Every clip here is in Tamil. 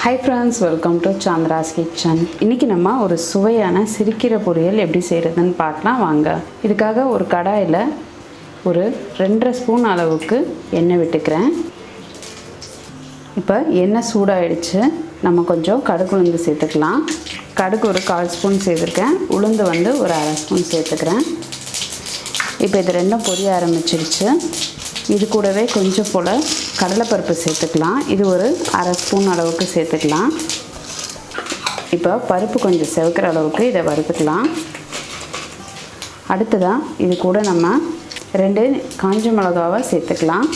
Hi friends, welcome to Chandras kitchen. இன்னைக்கு நம்ம ஒரு சுவையான சிறுகீரை பொரியல் எப்படி செய்யறதுன்னு பார்க்கலாம் வாங்க. இதுக்காக ஒரு கடாயில ஒரு 2.5 ஸ்பூன் அளவுக்கு எண்ணெய் விட்டுக்கிறேன். இப்போ எண்ணெய் சூடாயிடுச்சு. நம்ம கொஞ்சம் கடுகு உளுந்து சேர்த்துக்கலாம். கடுகு ஒரு 1/4 ஸ்பூன் சேர்த்துக்கிறேன். உளுந்து வந்து ஒரு 1/2 ஸ்பூன் சேர்த்துக்கிறேன். இப்போ இது ரெண்டும் பொரிய ஆரம்பிச்சிருச்சு. இது கூடவே கொஞ்சம் போல கடலைப்பருப்பு சேர்த்துக்கலாம். இது ஒரு 1/2 ஸ்பூன் அளவுக்கு சேர்த்துக்கலாம். இப்போ பருப்பு கொஞ்சம் செவக்கிற அளவுக்கு இதை வறுத்துக்கலாம். அடுத்ததாக இது கூட நம்ம 2 காஞ்ச மிளகாவை சேர்த்துக்கலாம்.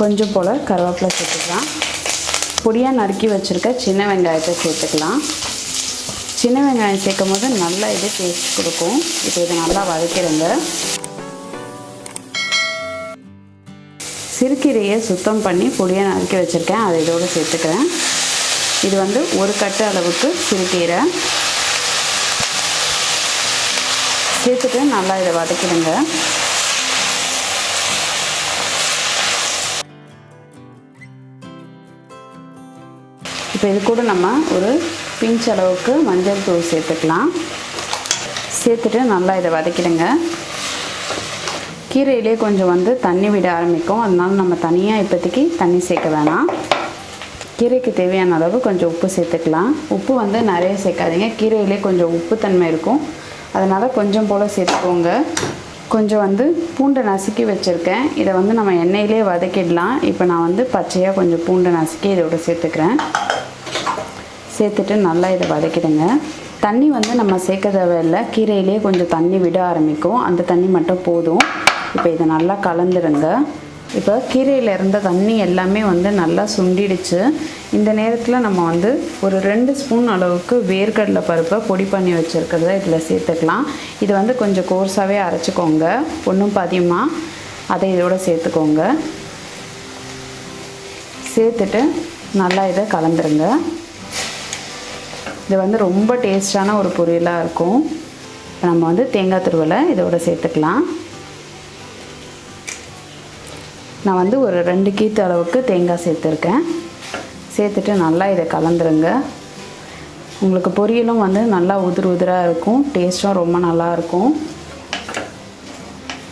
கொஞ்சம் போல் கருவேப்பிலை சேர்த்துக்கலாம். பொடியாக நறுக்கி வச்சுருக்க சின்ன வெங்காயத்தை சேர்த்துக்கலாம். சின்ன வெங்காயம் சேர்க்கும் போது நல்லா இது டேஸ்ட் கொடுக்கும். இப்போ இதை நல்லா வதக்கிடுங்க. சிறுகீரையை சுத்தம் பண்ணி பொடியாக நறுக்கி வச்சுருக்கேன். அதை இதோடு சேர்த்துக்கிறேன். இது வந்து ஒரு கட்டு அளவுக்கு சிறுகீரை சேர்த்துட்டு நல்லா இதை வதக்கிடுங்க. இப்போ இது கூட நம்ம ஒரு பிஞ்ச் அளவுக்கு மஞ்சள் தூள் சேர்த்துக்கலாம். சேர்த்துட்டு நல்லா இதை வதக்கிடுங்க. கீரையிலே கொஞ்சம் வந்து தண்ணி விட ஆரம்பிக்கும். அதனால நம்ம தனியாக இப்போதைக்கு தண்ணி சேர்க்க வேணாம். கீரைக்கு தேவையான அளவு கொஞ்சம் உப்பு சேர்த்துக்கலாம். உப்பு வந்து நிறைய சேர்க்காதீங்க. கீரையிலே கொஞ்சம் உப்பு தன்மை இருக்கும். அதனால் கொஞ்சம் போல் சேர்த்துக்கோங்க. கொஞ்சம் வந்து பூண்டை நசுக்கி வச்சுருக்கேன். இதை வந்து நம்ம எண்ணெயிலே வதக்கிடலாம். இப்போ நான் வந்து பச்சையாக கொஞ்சம் பூண்டை நசுக்கி இதோட சேர்த்துக்கிறேன். சேர்த்துட்டு நல்லா இதை வதக்கிடுங்க. தண்ணி வந்து நம்ம சேர்க்க தேவையில்லை. கீரையிலே கொஞ்சம் தண்ணி விட ஆரம்பிக்கும். அந்த தண்ணி மட்டும் போதும். இப்போ இதை நல்லா கலந்துருங்க. இப்போ கீரையில் இருந்த தண்ணி எல்லாமே வந்து நல்லா சுண்டிடுச்சு. இந்த நேரத்தில் நம்ம வந்து ஒரு 2 ஸ்பூன் அளவுக்கு வேர்க்கடலை பருப்பை பொடி பண்ணி வச்சுருக்கிறத இதில் சேர்த்துக்கலாம். இது வந்து கொஞ்சம் கோர்ஸாகவே அரைச்சிக்கோங்க. ஒன்றும் பாதியமாக அதை இதோட சேர்த்துக்கோங்க. சேர்த்துட்டு நல்லா இதை கலந்துருங்க. இது வந்து ரொம்ப டேஸ்டான ஒரு பொரியலாக இருக்கும். நம்ம வந்து தேங்காய் துருவலை இதோட சேர்த்துக்கலாம். நான் வந்து ஒரு 2 கீத்து அளவுக்கு தேங்காய் சேர்த்துருக்கேன். சேர்த்துட்டு நல்லா இதை கலந்துருங்க. உங்களுக்கு பொரியலும் வந்து நல்லா உதிராக இருக்கும். டேஸ்ட்டும் ரொம்ப நல்லாயிருக்கும்.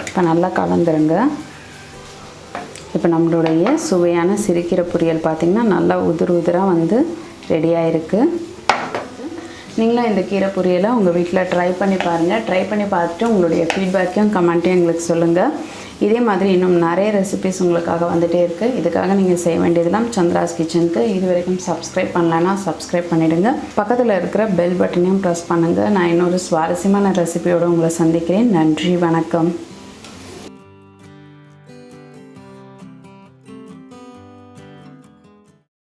இப்போ நல்லா கலந்துருங்க. இப்போ நம்மளுடைய சுவையான சிறுகீரை பொரியல் பார்த்திங்கன்னா நல்லா உதிராக வந்து ரெடியாக இருக்குது. நீங்களும் இந்த கீரை பொரியலை உங்கள் வீட்டில் ட்ரை பண்ணி பாருங்கள். ட்ரை பண்ணி பார்த்துட்டு உங்களுடைய ஃபீட்பேக்கையும் கமெண்ட்டையும் எங்களுக்கு சொல்லுங்கள். இதே மாதிரி இன்னும் நிறைய ரெசிபிஸ் உங்களுக்காக வந்துகிட்டே இருக்குது. இதுக்காக நீங்கள் செய்ய வேண்டியதெல்லாம் சந்திராஸ் கிச்சனுக்கு இது வரைக்கும் சப்ஸ்கிரைப் பண்ணலைன்னா சப்ஸ்கிரைப் பண்ணிவிடுங்க. பக்கத்தில் இருக்கிற பெல் பட்டனையும் ப்ரெஸ் பண்ணுங்கள். நான் இன்னொரு சுவாரஸ்யமான ரெசிபியோடு உங்களை சந்திக்கிறேன். நன்றி, வணக்கம்.